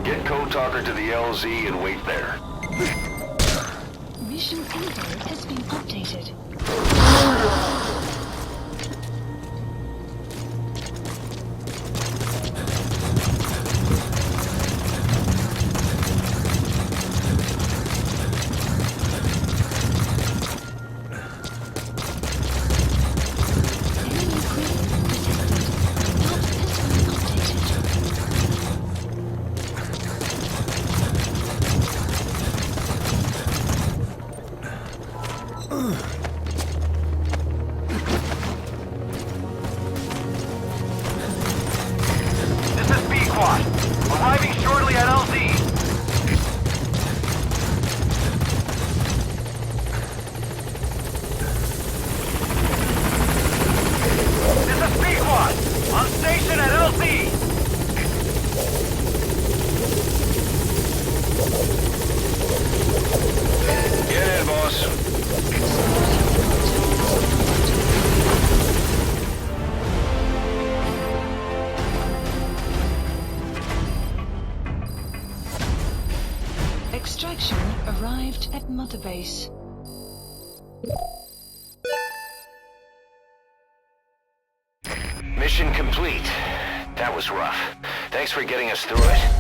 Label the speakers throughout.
Speaker 1: Get Code Talker to the LZ and wait there.
Speaker 2: Mission info has been updated.
Speaker 3: This is B-Quad. Arriving shortly at LZ. This is B-Quad. On station at LZ.
Speaker 1: Get in, boss.
Speaker 2: Extraction arrived at Mother Base.
Speaker 1: Mission complete. That was rough. Thanks for getting us through it.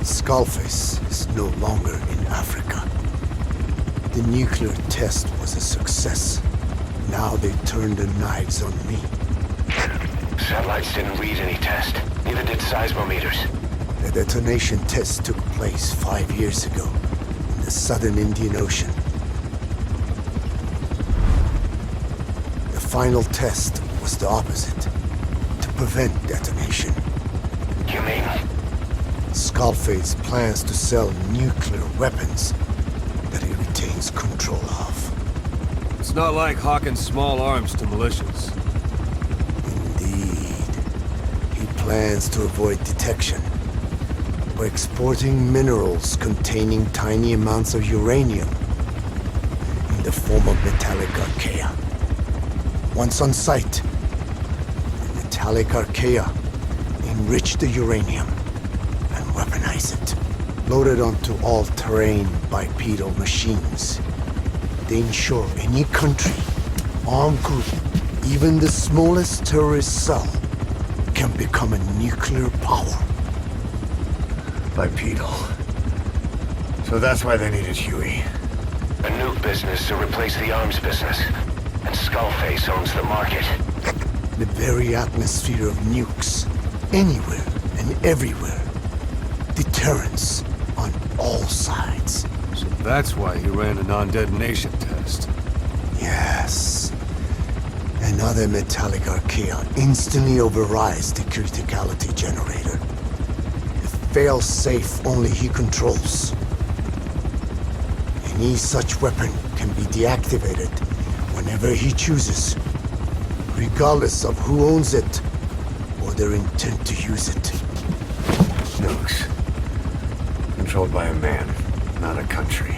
Speaker 4: Skullface is no longer in Africa. The nuclear test was a success. Now they turned their knives on me.
Speaker 1: Satellites didn't read any test. Neither did seismometers.
Speaker 4: The detonation test took place 5 years ago in the southern Indian Ocean. The final test was the opposite, to prevent detonation.
Speaker 1: You mean?
Speaker 4: Skullface plans to sell nuclear weapons that he retains control of.
Speaker 5: It's not like hawking small arms to militias.
Speaker 4: Indeed. He plans to avoid detection by exporting minerals containing tiny amounts of uranium in the form of metallic archaea. Once on site, the metallic archaea enrich the uranium and weaponize it. Loaded onto all-terrain bipedal machines, they ensure any country, armed group, even the smallest terrorist cell, can become a nuclear power.
Speaker 6: Bipedal. So that's why they needed Huey.
Speaker 1: A nuke business to replace the arms business. And Skullface owns the market.
Speaker 4: The very atmosphere of nukes, anywhere and everywhere. Deterrence on all sides.
Speaker 5: So that's why he ran a non-detonation test.
Speaker 4: Yes. Another metallic archaea instantly overrides the criticality generator. A fail-safe only he controls. Any such weapon can be deactivated whenever he chooses, regardless of who owns it or their intent to use it.
Speaker 6: Nukes. Controlled by a man, not a country.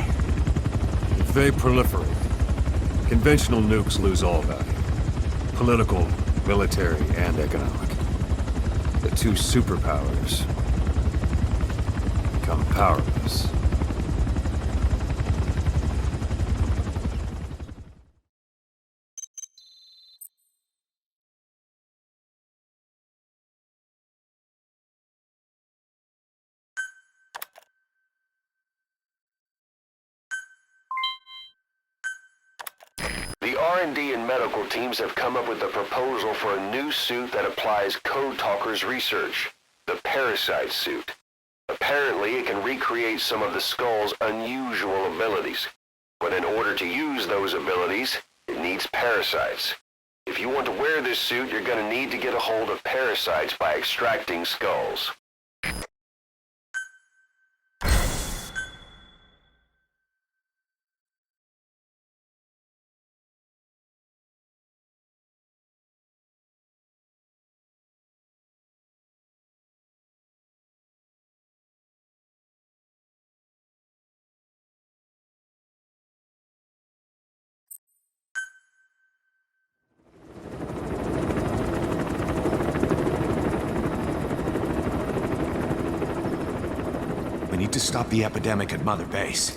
Speaker 5: If they proliferate, conventional nukes lose all value. Political, military, and economic. The two superpowers become powerless.
Speaker 1: The R&D and medical teams have come up with a proposal for a new suit that applies Code Talker's research. The Parasite suit. A Apparently, it can recreate some of the Skull's unusual abilities. But in order to use those abilities, it needs parasites. If you want to wear this suit, you're gonna need to get a hold of parasites by extracting skulls.
Speaker 7: We need to stop the epidemic at Mother Base.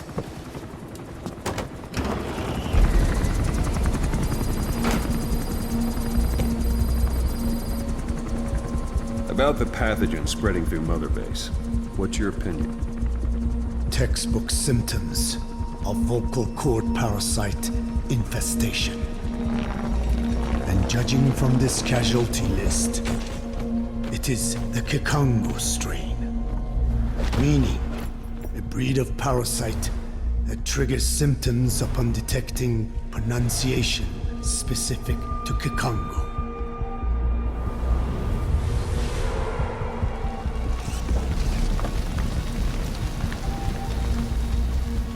Speaker 8: About the pathogen spreading through Mother Base, what's your opinion?
Speaker 4: Textbook symptoms of vocal cord parasite infestation. And judging from this casualty list, it is the Kikongo strain. Meaning, a breed of parasite that triggers symptoms upon detecting pronunciation specific to Kikongo.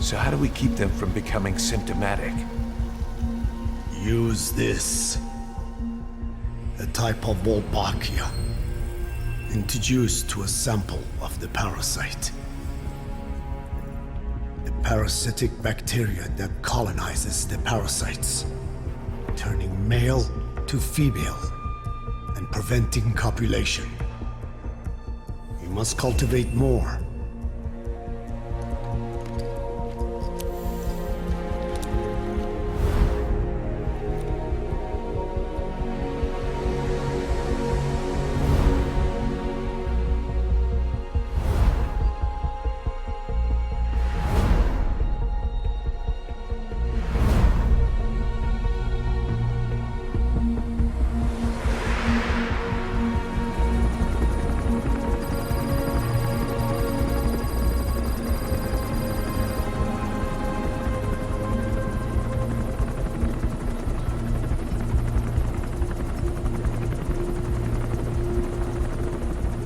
Speaker 7: So how do we keep them from becoming symptomatic?
Speaker 4: Use this. A type of Wolbachia, introduced to a sample of the parasite. A parasitic bacteria that colonizes the parasites, turning male to female and preventing copulation. You must cultivate more.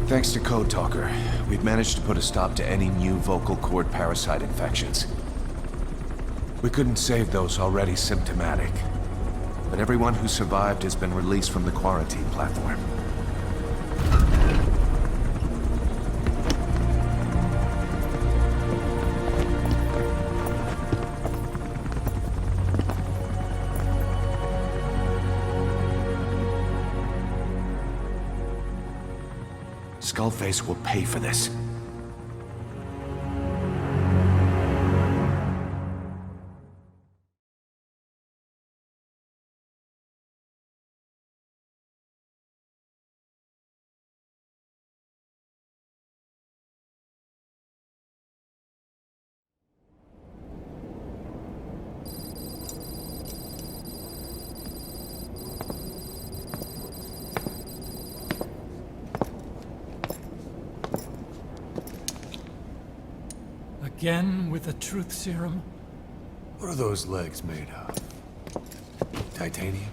Speaker 7: Thanks to Code Talker, we've managed to put a stop to any new vocal cord parasite infections. We couldn't save those already symptomatic, but everyone who survived has been released from the quarantine platform. Skullface will pay for this.
Speaker 9: Again with the truth serum?
Speaker 6: What are those legs made of? Titanium?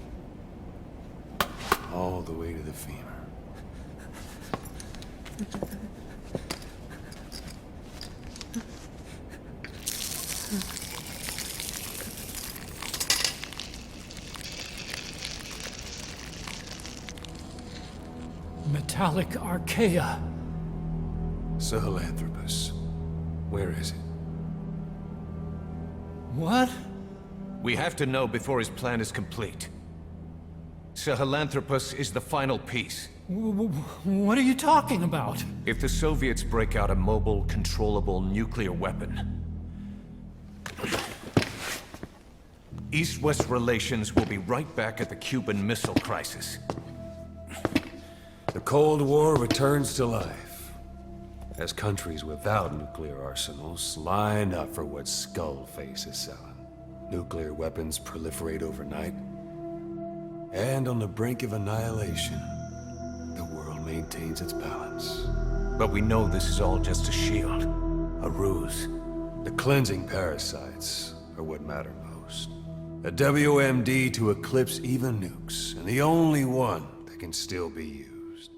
Speaker 6: All the way to the femur.
Speaker 9: Metallic archaea.
Speaker 6: Sahelanthropus. Where is it?
Speaker 9: What?
Speaker 7: We have to know before his plan is complete. Sahelanthropus is the final piece.
Speaker 9: What are you talking about?
Speaker 7: If the Soviets break out a mobile, controllable nuclear weapon, East-West relations will be right back at the Cuban Missile Crisis.
Speaker 6: The Cold War returns to life, as countries without nuclear arsenals line up for what Skullface is selling. Nuclear weapons proliferate overnight, and on the brink of annihilation, the world maintains its balance.
Speaker 7: But we know this is all just a shield. A ruse.
Speaker 6: The cleansing parasites are what matter most. A WMD to eclipse even nukes, and the only one that can still be used.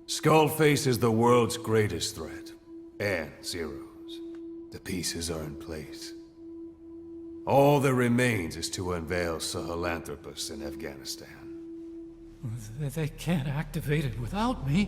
Speaker 6: Skullface is the world's greatest threat, and Zero's. The pieces are in place. All that remains is to unveil Sahelanthropus in Afghanistan.
Speaker 9: They can't activate it without me.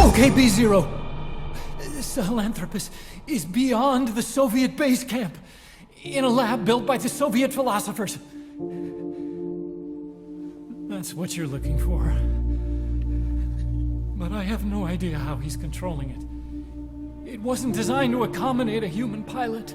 Speaker 9: Okay, B-Zero. Sahelanthropus is beyond the Soviet base camp, in a lab built by the Soviet philosophers. That's what you're looking for. But I have no idea how he's controlling it. It wasn't designed to accommodate a human pilot.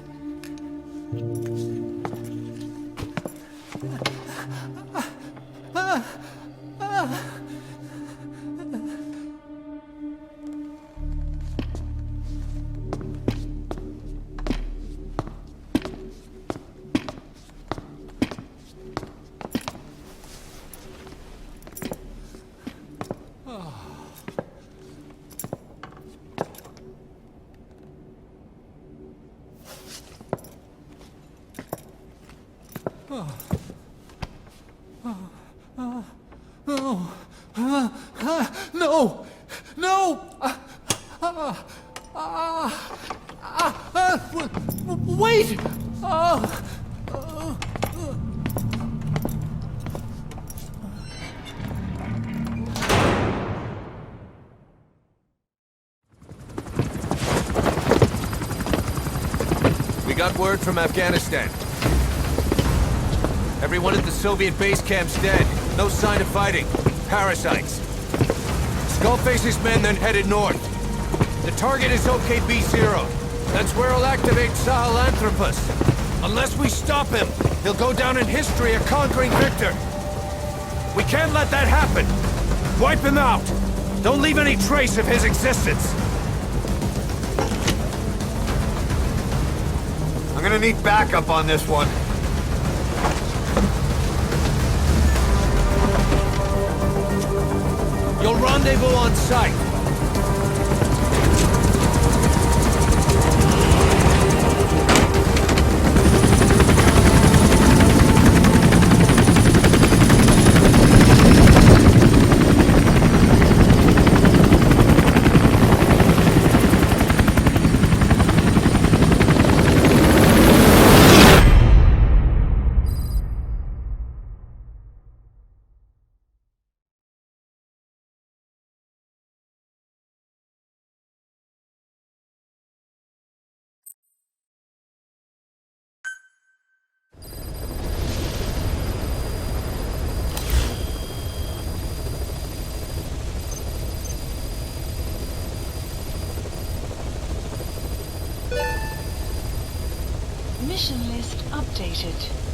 Speaker 9: No! No! Wait!
Speaker 7: We got word from Afghanistan. Everyone at the Soviet base camp's dead. No sign of fighting. Parasites. Skullface's men then headed north. The target is OKB-0. That's where he'll activate Sahelanthropus. Unless we stop him, he'll go down in history a conquering victor. We can't let that happen. Wipe him out. Don't leave any trace of his existence.
Speaker 3: I'm gonna need backup on this one.
Speaker 7: You'll rendezvous on site.
Speaker 2: Mission list updated.